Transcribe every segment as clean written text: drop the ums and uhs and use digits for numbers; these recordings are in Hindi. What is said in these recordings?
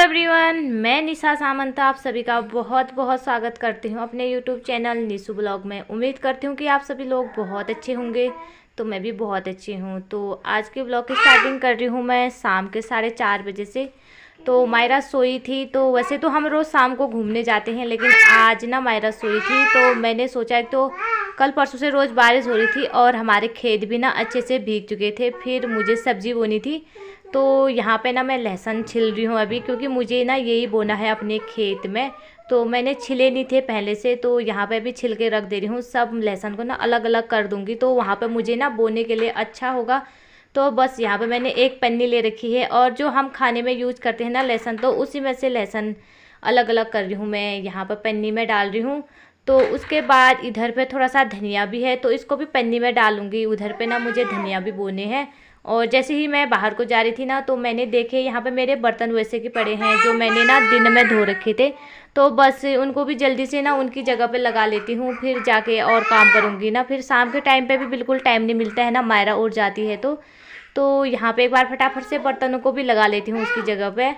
एवरीवन, मैं निशा सामंत आप सभी का बहुत बहुत स्वागत करती हूँ अपने यूट्यूब चैनल निशु ब्लॉग में। उम्मीद करती हूँ कि आप सभी लोग बहुत अच्छे होंगे। तो मैं भी बहुत अच्छी हूँ। तो आज के ब्लॉग की स्टार्टिंग कर रही हूँ मैं शाम के 4:30 बजे से। तो मायरा सोई थी। तो वैसे तो हम रोज़ शाम को घूमने जाते हैं, लेकिन आज ना मायरा सोई थी। तो मैंने सोचा कि तो कल परसों से रोज़ बारिश हो रही थी और हमारे खेत भी ना अच्छे से भीग चुके थे। फिर मुझे सब्ज़ी बोनी थी। तो यहाँ पे ना मैं लहसुन छिल रही हूँ अभी, क्योंकि मुझे ना यही बोना है अपने खेत में। तो मैंने छिले नहीं थे पहले से, तो यहाँ पे भी छिल के रख दे रही हूँ। सब लहसुन को ना अलग अलग कर दूँगी, तो वहाँ पे मुझे ना बोने के लिए अच्छा होगा। तो बस यहाँ पे मैंने एक पन्नी ले रखी है, और जो हम खाने में यूज करते हैं ना लहसुन, तो उसी में से लहसुन अलग अलग कर रही हूँ मैं। यहाँ पर पन्नी में डाल रही हूँ। तो उसके बाद इधर पे थोड़ा सा धनिया भी है, तो इसको भी पन्नी में डालूंगी। उधर पे ना मुझे धनिया भी बोने हैं। और जैसे ही मैं बाहर को जा रही थी ना, तो मैंने देखे यहाँ पे मेरे बर्तन वैसे के पड़े हैं जो मैंने ना दिन में धो रखे थे। तो बस उनको भी जल्दी से ना उनकी जगह पे लगा लेती हूँ, फिर जाके और काम करूँगी ना। फिर शाम के टाइम पे भी बिल्कुल टाइम नहीं मिलता है ना, मायरा उठ जाती है। तो यहाँ पे एक बार फटाफट से बर्तनों को भी लगा लेती हूँ उसकी जगह पे।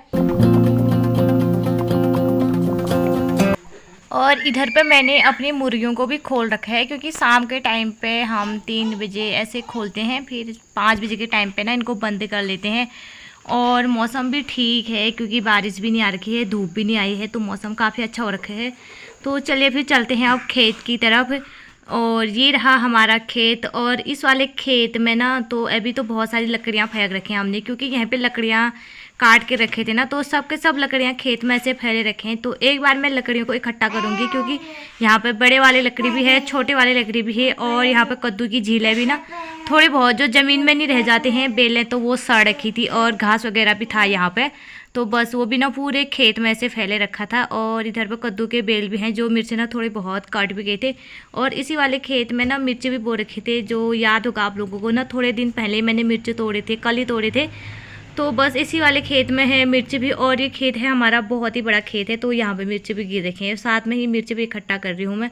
और इधर पे मैंने अपनी मुर्गियों को भी खोल रखा है, क्योंकि शाम के टाइम पे हम 3 बजे ऐसे खोलते हैं, फिर 5 बजे के टाइम पे ना इनको बंद कर लेते हैं। और मौसम भी ठीक है, क्योंकि बारिश भी नहीं आ रखी है, धूप भी नहीं आई है, तो मौसम काफ़ी अच्छा हो रखा है। तो चलिए फिर चलते हैं अब खेत की तरफ। और ये रहा हमारा खेत। और इस वाले खेत में ना तो अभी तो बहुत सारी लकड़ियाँ फेंक रखी हैं हमने, क्योंकि यहाँ पे लकड़ियाँ काट के रखे थे ना, तो सब के सब लकड़ियाँ खेत में ऐसे फैले रखे हैं। तो एक बार मैं लकड़ियों को इकट्ठा करूँगी, क्योंकि यहाँ पे बड़े वाले लकड़ी भी है, छोटे वाले लकड़ी भी है। और यहाँ पे कद्दू की झीलें भी ना थोड़ी बहुत जो ज़मीन में नहीं रह जाते हैं बेलें, तो वो सड़ रखी थी। और घास वगैरह भी था यहाँ पे, तो बस वो भी ना पूरे खेत में ऐसे फैले रखा था। और इधर पर कद्दू के बेल भी हैं, जो मिर्च ना थोड़े बहुत कट भी गए थे। और इसी वाले खेत में ना मिर्च भी बो रखे थे, जो याद होगा आप लोगों को ना, थोड़े दिन पहले मैंने मिर्च तोड़े थे, कल ही तोड़े थे। तो बस इसी वाले खेत में है मिर्च भी। और ये खेत है हमारा बहुत ही बड़ा खेत है, तो यहाँ पे मिर्च भी गिर रखे हैं। साथ में ही मिर्च भी इकट्ठा कर रही हूँ मैं।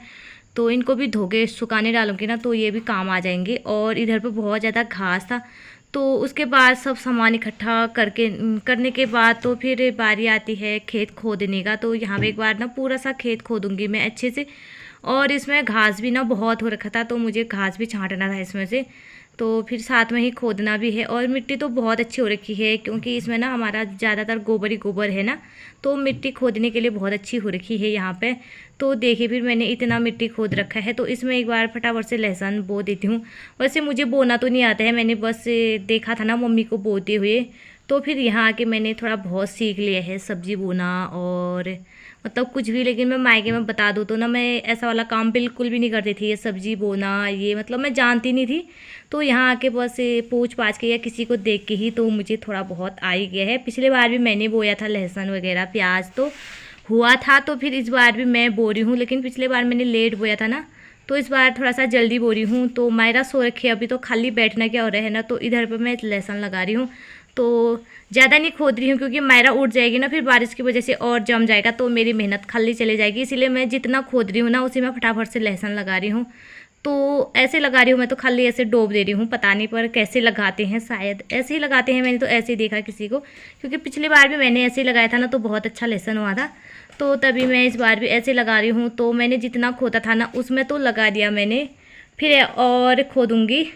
तो इनको भी धो के सुखाने डालूंगी ना, तो ये भी काम आ जाएंगे। और इधर पे बहुत ज़्यादा घास था, तो उसके बाद सब सामान इकट्ठा करने के बाद तो फिर बारी आती है खेत खोदने का। तो यहाँ पे एक बार ना पूरा सा खेत खोदूंगी मैं अच्छे से। और इसमें घास भी ना बहुत हो रखा था, तो मुझे घास भी छांटना था इसमें से। तो फिर साथ में ही खोदना भी है। और मिट्टी तो बहुत अच्छी हो रखी है, क्योंकि इसमें ना हमारा ज़्यादातर गोबर ही गोबर है ना, तो मिट्टी खोदने के लिए बहुत अच्छी हो रखी है यहाँ पे। तो देखिए फिर मैंने इतना मिट्टी खोद रखा है, तो इसमें एक बार फटाफट से लहसुन बो देती हूँ। वैसे मुझे बोना तो नहीं आता है, मैंने बस देखा था ना मम्मी को बोते हुए, तो फिर यहाँ आके मैंने थोड़ा बहुत सीख लिया है सब्ज़ी बोना और मतलब कुछ भी। लेकिन मैं मायके में बता दूँ तो ना, मैं ऐसा वाला काम बिल्कुल भी नहीं करती थी, ये सब्ज़ी बोना ये मतलब मैं जानती नहीं थी। तो यहाँ आके बस पूछ पाछ के या किसी को देख के ही तो मुझे थोड़ा बहुत आ ही गया है। पिछले बार भी मैंने बोया था लहसुन वगैरह, प्याज तो हुआ था, तो फिर इस बार भी मैं बो रही हूँ। लेकिन पिछले बार मैंने लेट बोया था ना, तो इस बार थोड़ा सा जल्दी बो रही हूँ। तो मायरा सो रखी है अभी, तो खाली बैठना क्या हो रहा है ना, तो इधर पर मैं लहसुन लगा रही हूँ। तो ज़्यादा नहीं खोद रही हूँ, क्योंकि मायरा उठ जाएगी ना, फिर बारिश की वजह से और जम जाएगा, तो मेरी मेहनत खाली चले जाएगी। इसीलिए मैं जितना खोद रही हूँ ना, उसी में फटाफट से लहसुन लगा रही हूँ। तो ऐसे लगा रही हूँ मैं, तो खाली ऐसे डोब दे रही हूँ, पता नहीं पर कैसे लगाते हैं, शायद ऐसे ही लगाते हैं। मैंने तो ऐसे ही देखा किसी को, क्योंकि पिछली बार भी मैंने ऐसे ही लगाया था ना, तो बहुत अच्छा लहसुन हुआ था। तो तभी मैं इस बार भी ऐसे लगा रही हूँ। तो मैंने जितना खोदा था ना, उसमें तो लगा दिया मैंने, फिर और खोदूँगी।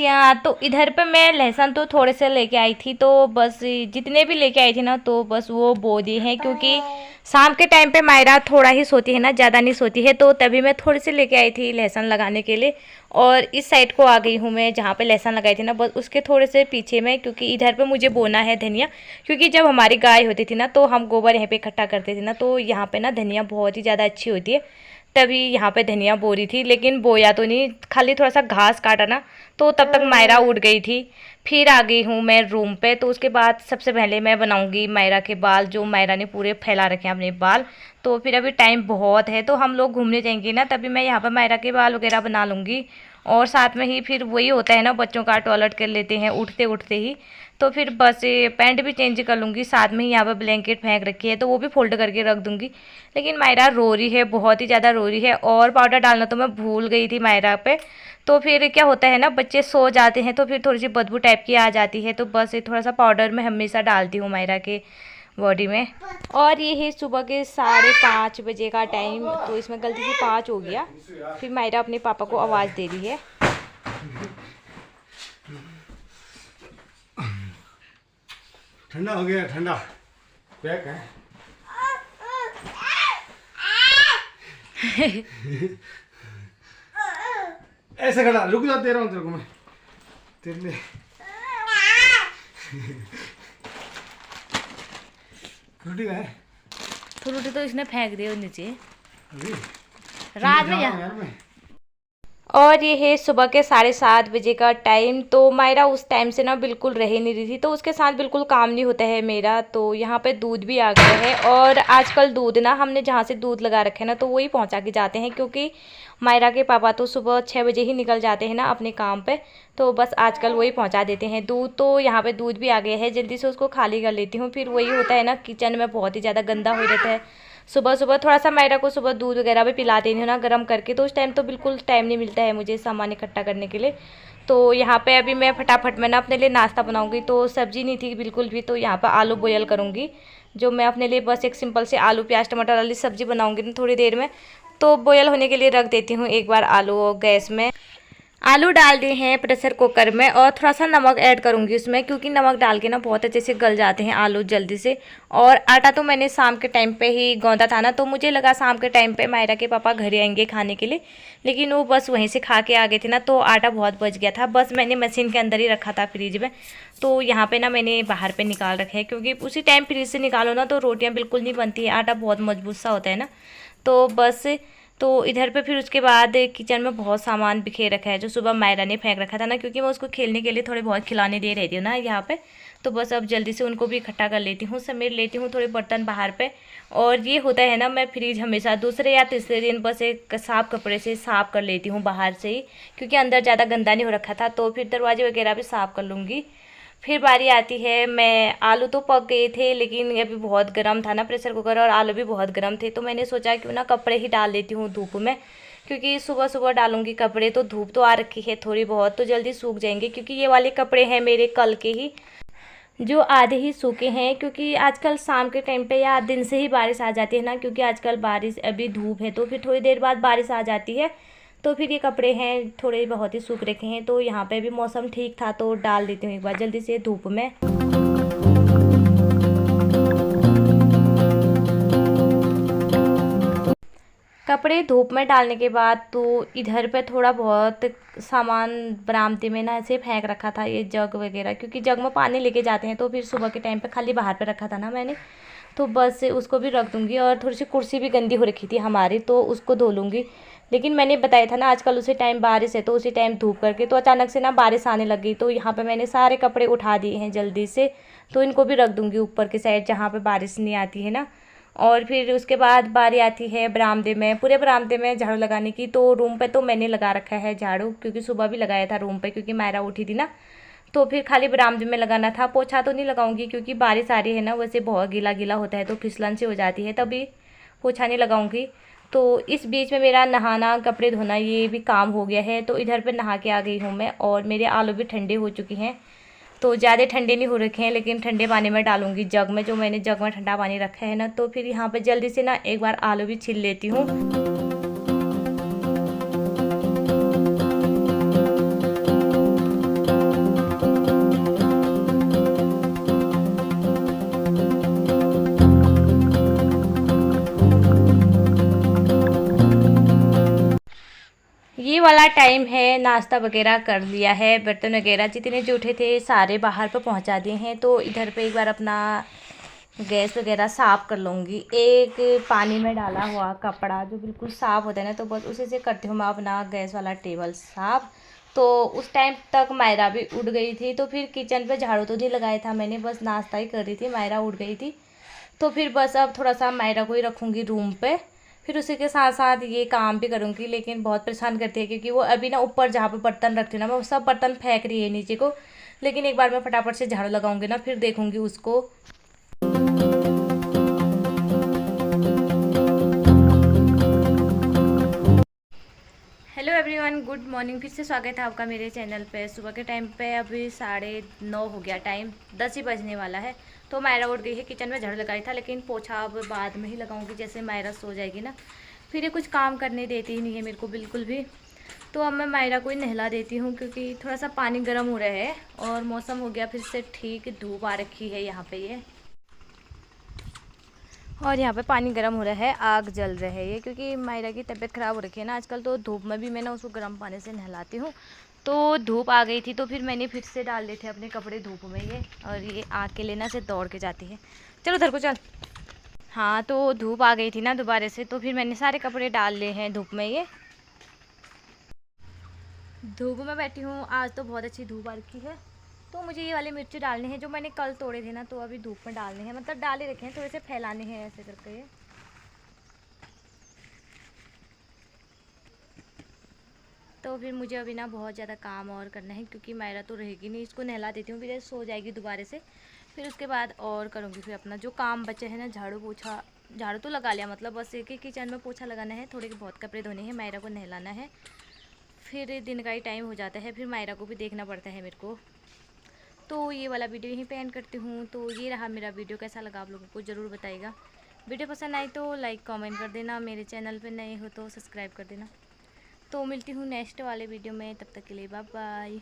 मिर्चियाँ तो इधर पे मैं लहसुन तो थोड़े से लेके आई थी, तो बस जितने भी लेके आई थी ना तो बस वो बो दिए हैं, क्योंकि शाम के टाइम पे मायरा थोड़ा ही सोती है ना, ज़्यादा नहीं सोती है, तो तभी मैं थोड़ी सी लेके आई थी लहसुन लगाने के लिए। और इस साइड को आ गई हूँ मैं जहाँ पे लहसुन लगाई थी ना, बस उसके थोड़े से पीछे में, क्योंकि इधर पे मुझे बोना है धनिया। क्योंकि जब हमारी गाय होती थी ना तो हम गोबर यहाँ पे इकट्ठा करते थे ना, तो यहाँ पे ना धनिया बहुत ही ज़्यादा अच्छी होती है। तभी यहाँ पे धनिया बो रही थी, लेकिन बोया तो नहीं, खाली थोड़ा सा घास काटा ना, तो तब तक मायरा उठ गई थी। फिर आ गई हूँ मैं रूम पे। तो उसके बाद सबसे पहले मैं बनाऊंगी मायरा के बाल, जो मायरा ने पूरे फैला रखे हैं अपने बाल। तो फिर अभी टाइम बहुत है, तो हम लोग घूमने जाएंगे ना, तभी मैं यहाँ पर मायरा के बाल वगैरह बना लूँगी। और साथ में ही फिर वही होता है ना, बच्चों का टॉयलेट कर लेते हैं उठते उठते ही। तो फिर बस पैंट भी चेंज कर लूँगी, साथ में ही यहाँ पर ब्लैंकेट फेंक रखी है तो वो भी फोल्ड करके रख दूँगी। लेकिन मायरा रो रही है, बहुत ही ज़्यादा रो रही है, और पाउडर डालना तो मैं भूल गई थी मायरा पे। तो फिर क्या होता है ना, बच्चे सो जाते हैं तो फिर थोड़ी सी बदबू टाइप की आ जाती है, तो बस थोड़ा सा पाउडर मैं हमेशा डालती हूँ मायरा के बॉडी में। और ये है सुबह के 5:30 बजे का टाइम, तो इसमें गलती से 5 हो गया। फिर मायरा अपने पापा को आवाज़ दे रही है। ठंडा हो गया, ठंडा पैक है। ऐसे खड़ा, रुक जा, दे रहा हूँ तेरे को मैं, तेरे लिए। रोटी का है तो रोटी तो इसने फेंक दी नीचे अभी रात में यार मैं। और ये है सुबह के 7:30 बजे का टाइम। तो मायरा उस टाइम से ना बिल्कुल रह नहीं रही थी, तो उसके साथ बिल्कुल काम नहीं होता है मेरा। तो यहाँ पे दूध भी आ गया है, और आजकल दूध ना हमने जहाँ से दूध लगा रखे हैं ना, तो वही पहुँचा के जाते हैं, क्योंकि मायरा के पापा तो सुबह 6 बजे ही निकल जाते हैं ना अपने काम पे। तो बस आजकल वही पहुँचा देते हैं दूध। तो यहाँ पर दूध भी आ गया है, जल्दी से उसको खाली कर लेती हूँ। फिर वही होता है ना, किचन में बहुत ही ज़्यादा गंदा हो जाता है। सुबह सुबह थोड़ा सा मायरा को सुबह दूध वगैरह भी पिला देनी हो ना गर्म करके, तो उस टाइम तो बिल्कुल टाइम नहीं मिलता है मुझे सामान इकट्ठा करने के लिए। तो यहाँ पे अभी मैं फटाफट में ना अपने लिए नाश्ता बनाऊंगी। तो सब्जी नहीं थी बिल्कुल भी, तो यहाँ पर आलू बॉयल करूँगी, जो मैं अपने लिए बस एक सिंपल से आलू प्याज टमाटर वाली सब्ज़ी बनाऊँगी ना थोड़ी देर में। तो बॉयल होने के लिए रख देती हूँ एक बार आलू गैस में। आलू डाल दिए हैं प्रेशर कुकर में, और थोड़ा सा नमक ऐड करूँगी उसमें, क्योंकि नमक डाल के ना बहुत अच्छे से गल जाते हैं आलू जल्दी से। और आटा तो मैंने शाम के टाइम पे ही गौंदा था ना, तो मुझे लगा शाम के टाइम पे मायरा के पापा घर आएंगे खाने के लिए, लेकिन वो बस वहीं से खा के आ गए थे ना, तो आटा बहुत बच गया था। बस मैंने मशीन के अंदर ही रखा था फ्रिज में, तो यहाँ पर ना मैंने बाहर पर निकाल रखे हैं, क्योंकि उसी टाइम फ्रिज से निकालो ना तो रोटियाँ बिल्कुल नहीं बनती है, आटा बहुत मजबूत सा होता है ना। तो बस तो इधर पे फिर उसके बाद किचन में बहुत सामान बिखेर रखा है, जो सुबह मायरा ने फेंक रखा था ना, क्योंकि मैं उसको खेलने के लिए थोड़े बहुत खिलाने दे रही थी ना यहाँ पे। तो बस अब जल्दी से उनको भी इकट्ठा कर लेती हूँ, समेट लेती हूँ थोड़े बर्तन बाहर पे। और ये होता है ना, मैं फ्रिज हमेशा दूसरे या तीसरे दिन बस एक साफ़ कपड़े से साफ़ कर लेती हूँ बाहर से ही, क्योंकि अंदर ज़्यादा गंदा नहीं हो रखा था। तो फिर दरवाजे वगैरह भी साफ़ कर लूँगी। फिर बारी आती है, मैं आलू तो पक गए थे, लेकिन अभी बहुत गर्म था ना प्रेशर कुकर, और आलू भी बहुत गर्म थे, तो मैंने सोचा क्यों ना कपड़े ही डाल देती हूँ धूप में, क्योंकि सुबह सुबह डालूंगी कपड़े तो धूप तो आ रखी है थोड़ी बहुत, तो जल्दी सूख जाएंगे। क्योंकि ये वाले कपड़े हैं मेरे कल के ही, जो आधे ही सूखे हैं, क्योंकि आजकल शाम के टाइम पे या दिन से ही बारिश आ जाती है ना, क्योंकि आजकल बारिश अभी धूप है तो फिर थोड़ी देर बाद बारिश आ जाती है। तो फिर ये कपड़े हैं थोड़े बहुत ही सूख रखे हैं, तो यहाँ पे भी मौसम ठीक था तो डाल देती हूँ एक बार जल्दी से धूप में। कपड़े धूप में डालने के बाद तो इधर पे थोड़ा बहुत सामान बरामदे में ना ऐसे फेंक रखा था, ये जग वगैरह, क्योंकि जग में पानी लेके जाते हैं, तो फिर सुबह के टाइम पे खाली बाहर पे रखा था ना मैंने, तो बस उसको भी रख दूँगी। और थोड़ी सी कुर्सी भी गंदी हो रखी थी हमारी, तो उसको धो लूँगी। लेकिन मैंने बताया था ना आजकल उसी टाइम बारिश है, तो उसी टाइम धूप करके तो अचानक से ना बारिश आने लग गई, तो यहाँ पे मैंने सारे कपड़े उठा दिए हैं जल्दी से, तो इनको भी रख दूँगी ऊपर के साइड जहाँ पे बारिश नहीं आती है ना। और फिर उसके बाद बारी आती है बरामदे में, पूरे बरामदे में झाड़ू लगाने की। तो रूम पे तो मैंने लगा रखा है झाड़ू, क्योंकि सुबह भी लगाया था रूम पे, क्योंकि मायरा उठी थी ना, तो फिर खाली बरामदे में लगाना था। पोछा तो नहीं लगाऊंगी, क्योंकि बारिश आ रही है ना, वैसे बहुत गीला गीला होता है तो फिसलन से हो जाती है, तभी पोछा नहीं लगाऊंगी। तो इस बीच में मेरा नहाना कपड़े धोना ये भी काम हो गया है, तो इधर पे नहा के आ गई हूँ मैं। और मेरे आलू भी ठंडे हो चुके हैं, तो ज़्यादा ठंडे नहीं हो रखे हैं, लेकिन ठंडे पानी में डालूंगी जग में, जो मैंने जग में ठंडा पानी रखा है ना। तो फिर यहाँ पे जल्दी से ना एक बार आलू भी छील लेती हूँ। ये वाला टाइम है, नाश्ता वगैरह कर लिया है, बर्तन वगैरह जितने जूठे थे सारे बाहर पर पहुंचा दिए हैं। तो इधर पे एक बार अपना गैस वगैरह साफ़ कर लूँगी। एक पानी में डाला हुआ कपड़ा जो बिल्कुल साफ़ होता है ना, तो बस उसी से करती हूँ मैं अपना गैस वाला टेबल साफ़। तो उस टाइम तक मायरा भी उठ गई थी, तो फिर किचन पे झाड़ू तो नहीं लगाया था मैंने, बस नाश्ता ही कर रही थी। मायरा उठ गई थी तो फिर बस अब थोड़ा सा मायरा को ही रखूँगी रूम पे, फिर उसी के साथ साथ ये काम भी करूँगी। लेकिन बहुत परेशान करती है क्योंकि वो अभी ना ऊपर जहाँ पे बर्तन रखती हूँ ना, मैं सब बर्तन फेंक रही है नीचे को। लेकिन एक बार मैं फटाफट से झाड़ू लगाऊंगी ना, फिर देखूँगी उसको। Hello everyone, good morning. फिर से स्वागत है आपका मेरे चैनल पे। सुबह के टाइम पे अभी 9:30 हो गया टाइम, 10 ही बजने वाला है। तो मायरा उठ गई है, किचन में झाड़ू लगाई था, लेकिन पोछा अब बाद में ही लगाऊंगी जैसे मायरा सो जाएगी ना। फिर ये कुछ काम करने देती ही नहीं है मेरे को बिल्कुल भी। तो अब मैं मायरा को ही नहला देती हूँ क्योंकि थोड़ा सा पानी गर्म हो रहा है और मौसम हो गया फिर से ठीक, धूप आ रखी है यहाँ पे ये, और यहाँ पे पानी गर्म हो रहा है, आग जल रहा है ये, क्योंकि मायरा की तबीयत ख़राब हो रखी है ना आजकल। तो धूप में भी मैं ना उसको गर्म पानी से नहलाती हूँ। तो धूप आ गई थी तो फिर मैंने फिर से डाल दिए थे अपने कपड़े धूप में ये, और ये आग के लेना से दौड़ के जाती है। चलो उधर को चल। हाँ, तो धूप आ गई थी ना दोबारा से, तो फिर मैंने सारे कपड़े डाल लिए हैं धूप में ये। धूप में बैठी हूँ, आज तो बहुत अच्छी धूप आ रखी है। तो मुझे ये वाले मिर्ची डालने हैं जो मैंने कल तोड़े थे ना, तो अभी धूप में डालने हैं, मतलब डाले रखे हैं, थोड़े से फैलाने हैं ऐसे करके ये। तो फिर मुझे अभी ना बहुत ज़्यादा काम और करना है क्योंकि मायरा तो रहेगी नहीं, इसको नहला देती हूँ फिर सो जाएगी दोबारा से। फिर उसके बाद और करूँगी फिर अपना जो काम बचे है ना, झाड़ू पोछा। झाड़ू तो लगा लिया, मतलब बस एक ही किचन में पोछा लगाना है, थोड़े बहुत कपड़े धोने हैं, मायरा को नहलाना है। फिर दिन का ही टाइम हो जाता है, फिर मायरा को भी देखना पड़ता है मेरे को। तो ये वाला वीडियो यहीं पे एंड करती हूँ। तो ये रहा मेरा वीडियो, कैसा लगा आप लोगों को ज़रूर बताइएगा। वीडियो पसंद आई तो लाइक कमेंट कर देना, मेरे चैनल पे नए हो तो सब्सक्राइब कर देना। तो मिलती हूँ नेक्स्ट वाले वीडियो में, तब तक के लिए बाय बाय।